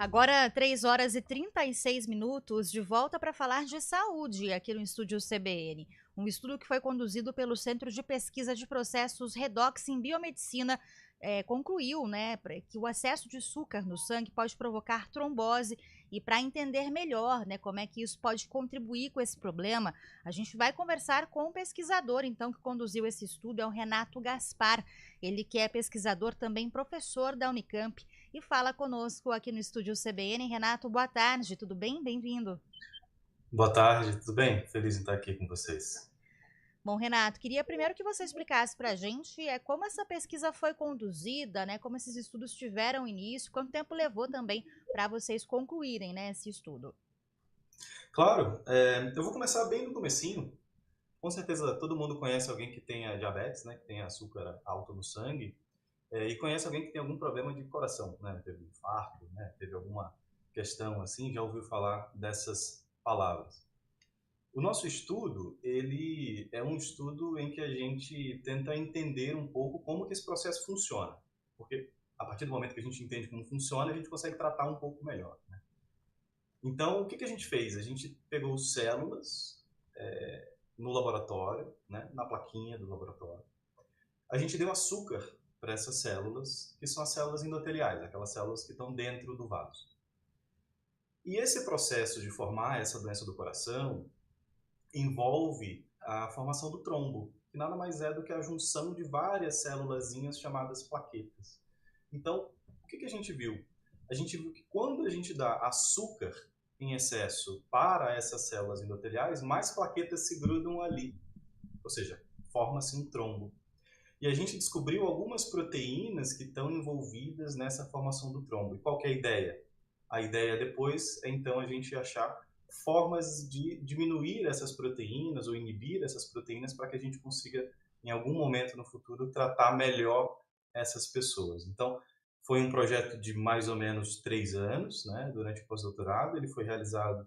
Agora, 3 horas e 36 minutos, de volta para falar de saúde aqui no Estúdio CBN. Um estudo que foi conduzido pelo Centro de Pesquisa de Processos Redox em Biomedicina concluiu, né, que o excesso de açúcar no sangue pode provocar trombose. E para entender melhor, né, como é que isso pode contribuir com esse problema, a gente vai conversar com o pesquisador, então, que conduziu esse estudo, é o Renato Gaspar. Ele que é pesquisador, também professor da Unicamp, e fala conosco aqui no Estúdio CBN. Renato, boa tarde, tudo bem? Bem-vindo. Boa tarde, tudo bem? Feliz em estar aqui com vocês. Bom, Renato, queria primeiro que você explicasse para a gente como essa pesquisa foi conduzida, né? Como esses estudos tiveram início, quanto tempo levou também para vocês concluírem, né, esse estudo. Claro, eu vou começar bem no comecinho. Com certeza todo mundo conhece alguém que tenha diabetes, né, que tenha açúcar alto no sangue, e conhece alguém que tem algum problema de coração, né, teve um infarto, né, teve alguma questão assim, já ouviu falar dessas palavras. O nosso estudo, ele é um estudo em que a gente tenta entender um pouco como que esse processo funciona, porque a partir do momento que a gente entende como funciona, a gente consegue tratar um pouco melhor, né? Então, o que a gente fez? A gente pegou células no laboratório, né, na plaquinha do laboratório. A gente deu açúcar para essas células, que são as células endoteliais, aquelas células que estão dentro do vaso. E esse processo de formar essa doença do coração envolve a formação do trombo, que nada mais é do que a junção de várias célulazinhas chamadas plaquetas. Então, o que a gente viu? A gente viu que quando a gente dá açúcar em excesso para essas células endoteliais, mais plaquetas se grudam ali, ou seja, forma-se um trombo. E a gente descobriu algumas proteínas que estão envolvidas nessa formação do trombo. E qual que é a ideia? A ideia depois é então a gente achar formas de diminuir essas proteínas ou inibir essas proteínas para que a gente consiga, em algum momento no futuro, tratar melhor essas pessoas. Então, foi um projeto de mais ou menos 3 anos, né, durante o pós-doutorado. Ele foi realizado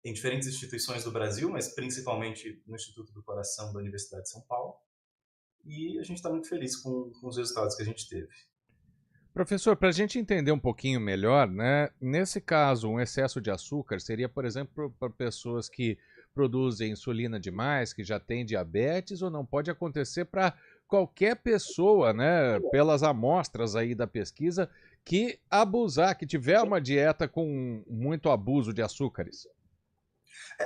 em diferentes instituições do Brasil, mas principalmente no Instituto do Coração da Universidade de São Paulo. E a gente está muito feliz com os resultados que a gente teve. Professor, para a gente entender um pouquinho melhor, né? Nesse caso, um excesso de açúcar seria, por exemplo, para pessoas que produzem insulina demais, que já têm diabetes, ou não pode acontecer para qualquer pessoa, né? Pelas amostras aí da pesquisa, que abusar, que tiver uma dieta com muito abuso de açúcares.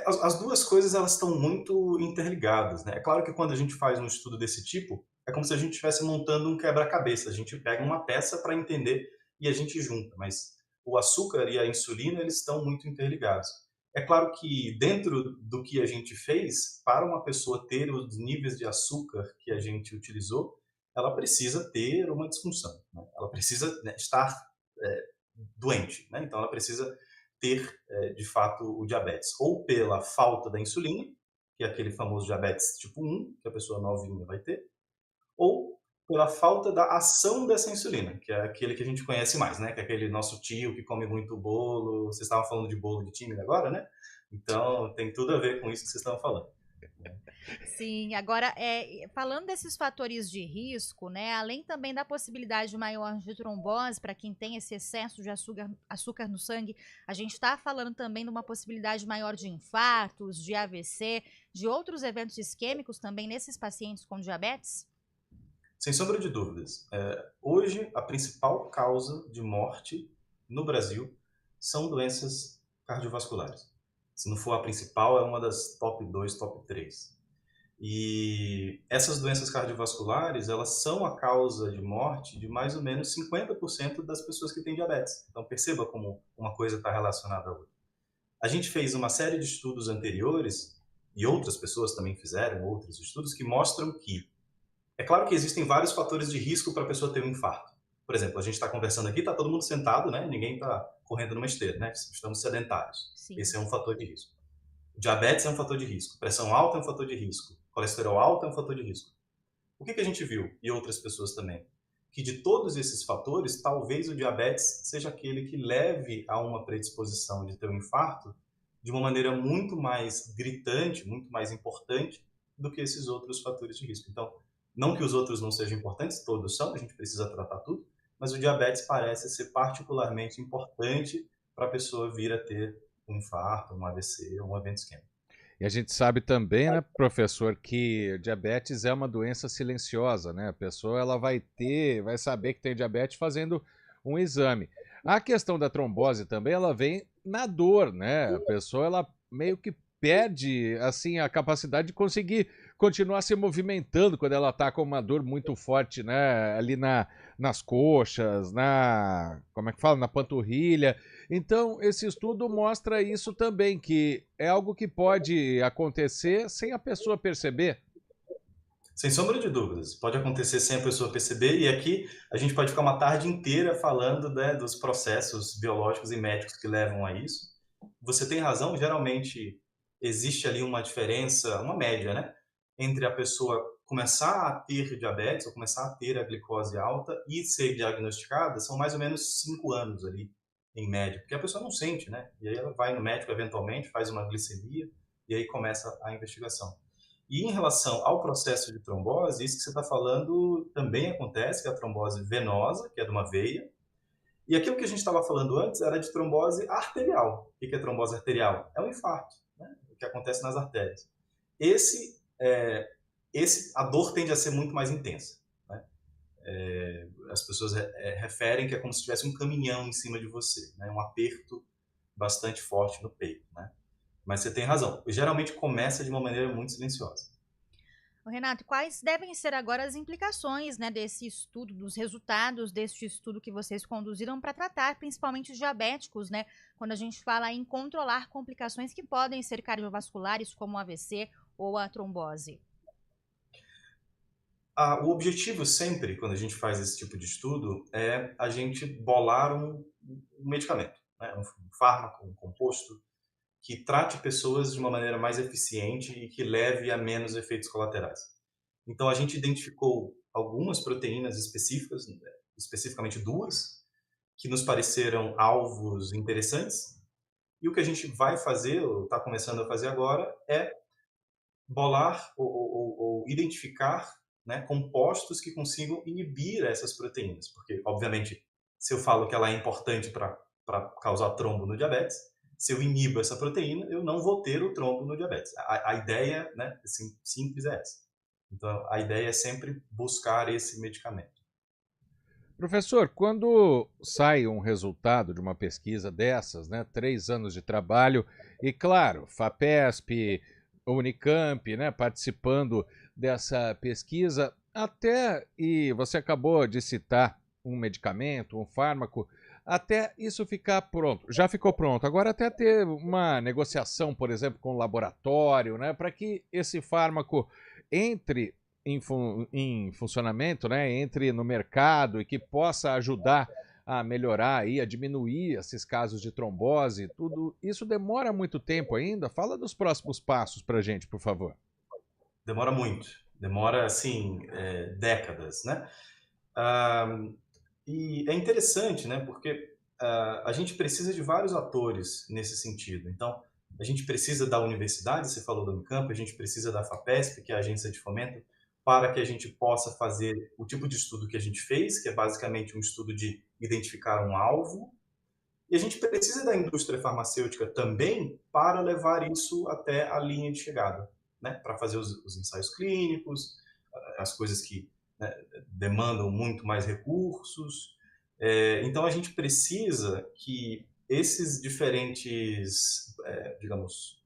As duas coisas elas estão muito interligadas, né? É claro que quando a gente faz um estudo desse tipo, é como se a gente estivesse montando um quebra-cabeça. A gente pega uma peça para entender e a gente junta, mas o açúcar e a insulina eles estão muito interligados. É claro que dentro do que a gente fez, para uma pessoa ter os níveis de açúcar que a gente utilizou, ela precisa ter uma disfunção, né? Ela precisa, né, estar doente, né? Então ela precisa ter, de fato, o diabetes, ou pela falta da insulina, que é aquele famoso diabetes tipo 1, que a pessoa novinha vai ter, ou pela falta da ação dessa insulina, que é aquele que a gente conhece mais, né? Que é aquele nosso tio que come muito bolo. Vocês estavam falando de bolo de tímido agora, né? Então tem tudo a ver com isso que vocês estavam falando. Sim, agora, falando desses fatores de risco, né, além também da possibilidade maior de trombose para quem tem esse excesso de açúcar no sangue, a gente está falando também de uma possibilidade maior de infartos, de AVC, de outros eventos isquêmicos também nesses pacientes com diabetes? Sem sombra de dúvidas, hoje a principal causa de morte no Brasil são doenças cardiovasculares. Se não for a principal, é uma das top 2, top 3. E essas doenças cardiovasculares, elas são a causa de morte de mais ou menos 50% das pessoas que têm diabetes. Então perceba como uma coisa está relacionada à outra. A gente fez uma série de estudos anteriores, e outras pessoas também fizeram outros estudos, que mostram que é claro que existem vários fatores de risco para a pessoa ter um infarto. Por exemplo, a gente está conversando aqui, está todo mundo sentado, né? Ninguém está correndo numa esteira, né? Estamos sedentários. Sim. Esse é um fator de risco. Diabetes é um fator de risco. Pressão alta é um fator de risco. Colesterol alto é um fator de risco. O que a gente viu, e outras pessoas também? Que de todos esses fatores, talvez o diabetes seja aquele que leve a uma predisposição de ter um infarto de uma maneira muito mais gritante, muito mais importante do que esses outros fatores de risco. Então, não que os outros não sejam importantes, todos são, a gente precisa tratar tudo, mas o diabetes parece ser particularmente importante para a pessoa vir a ter um infarto, um AVC ou um evento isquêmico. E a gente sabe também, né, professor, que diabetes é uma doença silenciosa, né? A pessoa ela vai saber que tem diabetes fazendo um exame. A questão da trombose também, ela vem na dor, né? A pessoa ela meio que perde assim a capacidade de conseguir continuar se movimentando quando ela está com uma dor muito forte, né? Ali nas coxas, como é que fala? Na panturrilha. Então, esse estudo mostra isso também, que é algo que pode acontecer sem a pessoa perceber. Sem sombra de dúvidas, pode acontecer sem a pessoa perceber, e aqui a gente pode ficar uma tarde inteira falando, né, dos processos biológicos e médicos que levam a isso. Você tem razão, geralmente existe ali uma diferença, uma média, né, entre a pessoa começar a ter diabetes ou começar a ter a glicose alta e ser diagnosticada, são mais ou menos 5 anos ali, em média, porque a pessoa não sente, né? E aí ela vai no médico eventualmente, faz uma glicemia e aí começa a investigação. E em relação ao processo de trombose, isso que você está falando também acontece, que é a trombose venosa, que é de uma veia. E aquilo que a gente estava falando antes era de trombose arterial. O que é trombose arterial? É um infarto, né? O que acontece nas artérias. A dor tende a ser muito mais intensa, né? As pessoas referem que é como se tivesse um caminhão em cima de você, né? Um aperto bastante forte no peito, né? Mas você tem razão. Geralmente começa de uma maneira muito silenciosa. Renato, quais devem ser agora as implicações, né, desse estudo, dos resultados deste estudo que vocês conduziram para tratar principalmente os diabéticos, né? Quando a gente fala em controlar complicações que podem ser cardiovasculares, como o AVC ou a trombose. O objetivo sempre, quando a gente faz esse tipo de estudo, é a gente bolar um medicamento, né? Um fármaco, um composto, que trate pessoas de uma maneira mais eficiente e que leve a menos efeitos colaterais. Então, a gente identificou algumas proteínas específicas, especificamente 2, que nos pareceram alvos interessantes, e o que a gente vai fazer, ou está começando a fazer agora, é bolar ou identificar, né, compostos que consigam inibir essas proteínas. Porque, obviamente, se eu falo que ela é importante para causar trombo no diabetes, se eu inibo essa proteína, eu não vou ter o trombo no diabetes. A ideia, né, assim, simples é essa. Então, a ideia é sempre buscar esse medicamento. Professor, quando sai um resultado de uma pesquisa dessas, né, 3 anos de trabalho, e claro, FAPESP, Unicamp, né, participando dessa pesquisa, e você acabou de citar um medicamento, um fármaco, até isso ficar pronto. Já ficou pronto. Agora até ter uma negociação, por exemplo, com o laboratório, né, para que esse fármaco entre em funcionamento, né, entre no mercado e que possa ajudar a melhorar aí, a diminuir esses casos de trombose, tudo isso demora muito tempo ainda? Fala dos próximos passos para a gente, por favor. Demora muito. Demora, assim, décadas, né? E é interessante, né? Porque a gente precisa de vários atores nesse sentido. Então, a gente precisa da universidade, você falou da Unicamp, a gente precisa da FAPESP, que é a agência de fomento, para que a gente possa fazer o tipo de estudo que a gente fez, que é basicamente um estudo de identificar um alvo. E a gente precisa da indústria farmacêutica também para levar isso até a linha de chegada, né? Para fazer os ensaios clínicos, as coisas que, né, demandam muito mais recursos. Então, a gente precisa que esses diferentes, digamos,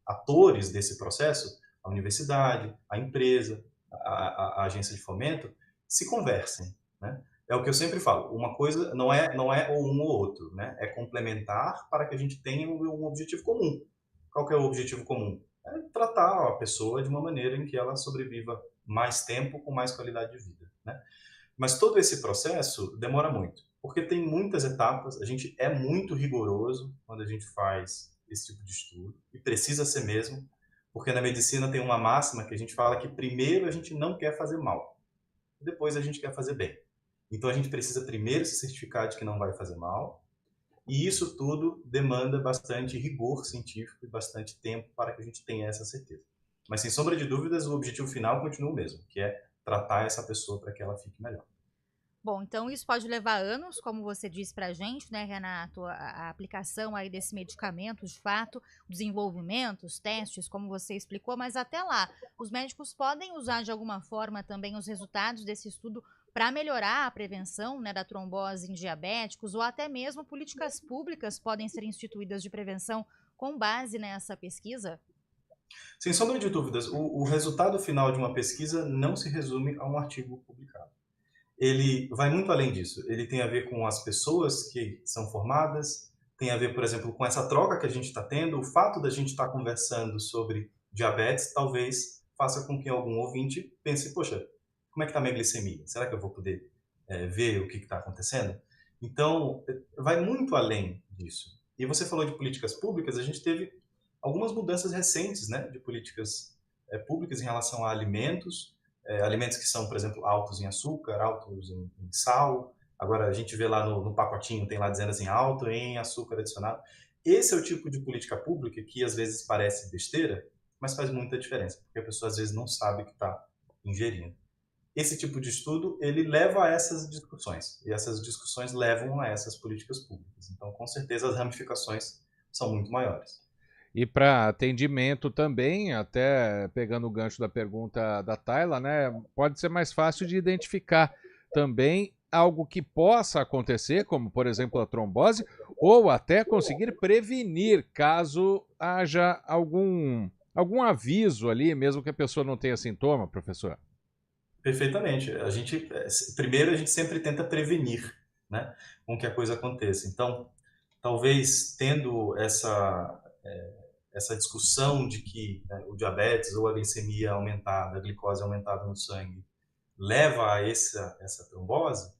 atores desse processo, a universidade, a empresa, a agência de fomento, se conversem, né? É o que eu sempre falo, uma coisa não é ou um ou outro, né? É complementar para que a gente tenha um objetivo comum. Qual que é o objetivo comum? É tratar a pessoa de uma maneira em que ela sobreviva mais tempo com mais qualidade de vida, né? Mas todo esse processo demora muito, porque tem muitas etapas, a gente é muito rigoroso quando a gente faz esse tipo de estudo, e precisa ser mesmo, porque na medicina tem uma máxima que a gente fala que primeiro a gente não quer fazer mal, depois a gente quer fazer bem. Então a gente precisa primeiro se certificar de que não vai fazer mal, e isso tudo demanda bastante rigor científico e bastante tempo para que a gente tenha essa certeza. Mas sem sombra de dúvidas, o objetivo final continua o mesmo, que é tratar essa pessoa para que ela fique melhor. Bom, então isso pode levar anos, como você disse pra gente, né, Renato, a aplicação aí desse medicamento, de fato, o desenvolvimento, os testes, como você explicou, mas até lá, os médicos podem usar de alguma forma também os resultados desse estudo para melhorar a prevenção, né, da trombose em diabéticos, ou até mesmo políticas públicas podem ser instituídas de prevenção com base nessa pesquisa? Sem sombra de dúvidas, o resultado final de uma pesquisa não se resume a um artigo publicado. Ele vai muito além disso. Ele tem a ver com as pessoas que são formadas, tem a ver, por exemplo, com essa troca que a gente está tendo. O fato da gente estar conversando sobre diabetes talvez faça com que algum ouvinte pense, poxa, como é que está a minha glicemia? Será que eu vou poder ver o que está acontecendo? Então, vai muito além disso. E você falou de políticas públicas, a gente teve algumas mudanças recentes, né, de políticas públicas em relação a alimentos, alimentos que são, por exemplo, altos em açúcar, altos em sal. Agora a gente vê lá no pacotinho, tem lá dizendo assim, alto em açúcar adicionado. Esse é o tipo de política pública que às vezes parece besteira, mas faz muita diferença, porque a pessoa às vezes não sabe o que está ingerindo. Esse tipo de estudo, ele leva a essas discussões, e essas discussões levam a essas políticas públicas. Então, com certeza, as ramificações são muito maiores. E para atendimento também, até pegando o gancho da pergunta da Tayla, né, pode ser mais fácil de identificar também algo que possa acontecer, como por exemplo a trombose, ou até conseguir prevenir caso haja algum aviso ali, mesmo que a pessoa não tenha sintoma, professor. Perfeitamente. Primeiro a gente sempre tenta prevenir, né, com que a coisa aconteça. Então, talvez tendo essa discussão de que o diabetes ou a glicemia aumentada, a glicose aumentada no sangue, leva a essa trombose,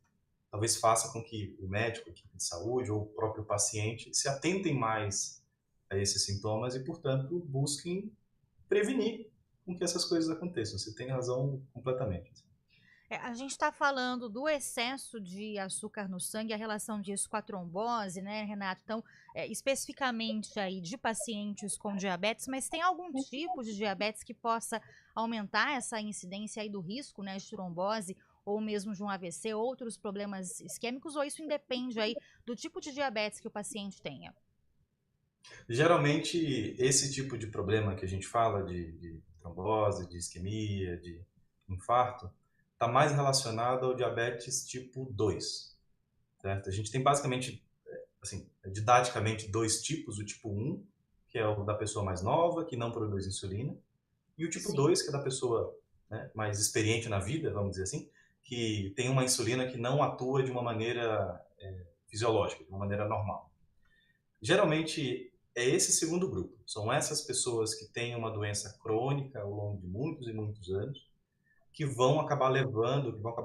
talvez faça com que o médico, a equipe de saúde ou o próprio paciente se atentem mais a esses sintomas e, portanto, busquem prevenir com que essas coisas aconteçam. Você tem razão completamente. A gente está falando do excesso de açúcar no sangue, a relação disso com a trombose, né, Renato? Então, especificamente aí de pacientes com diabetes, mas tem algum tipo de diabetes que possa aumentar essa incidência aí do risco, né, de trombose ou mesmo de um AVC, outros problemas isquêmicos, ou isso independe aí do tipo de diabetes que o paciente tenha? Geralmente, esse tipo de problema que a gente fala de trombose, de isquemia, de infarto, está mais relacionado ao diabetes tipo 2, certo? A gente tem basicamente, assim, didaticamente, dois tipos, o tipo 1, que é o da pessoa mais nova, que não produz insulina, e o tipo Sim. 2, que é da pessoa, né, mais experiente na vida, vamos dizer assim, que tem uma insulina que não atua de uma maneira fisiológica, de uma maneira normal. Geralmente, é esse segundo grupo. São essas pessoas que têm uma doença crônica ao longo de muitos e muitos anos, que vão acabar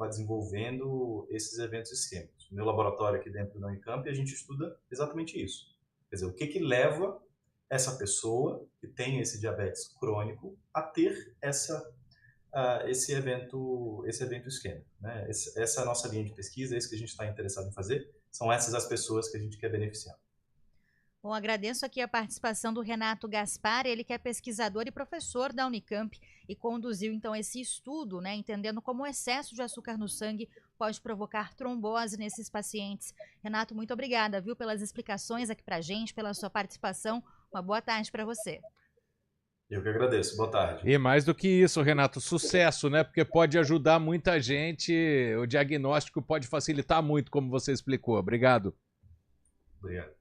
desenvolvendo esses eventos isquêmicos. No meu laboratório aqui dentro da Unicamp, a gente estuda exatamente isso. Quer dizer, o que leva essa pessoa que tem esse diabetes crônico a ter esse evento isquêmico, né? Essa é a nossa linha de pesquisa, é isso que a gente está interessado em fazer. São essas as pessoas que a gente quer beneficiar. Bom, agradeço aqui a participação do Renato Gaspar, ele que é pesquisador e professor da Unicamp e conduziu então esse estudo, né, entendendo como o excesso de açúcar no sangue pode provocar trombose nesses pacientes. Renato, muito obrigada, viu, pelas explicações aqui pra gente, pela sua participação. Uma boa tarde para você. Eu que agradeço. Boa tarde. E mais do que isso, Renato, sucesso, né? Porque pode ajudar muita gente, o diagnóstico pode facilitar muito, como você explicou. Obrigado. Obrigado.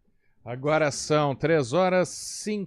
Agora são 3h05.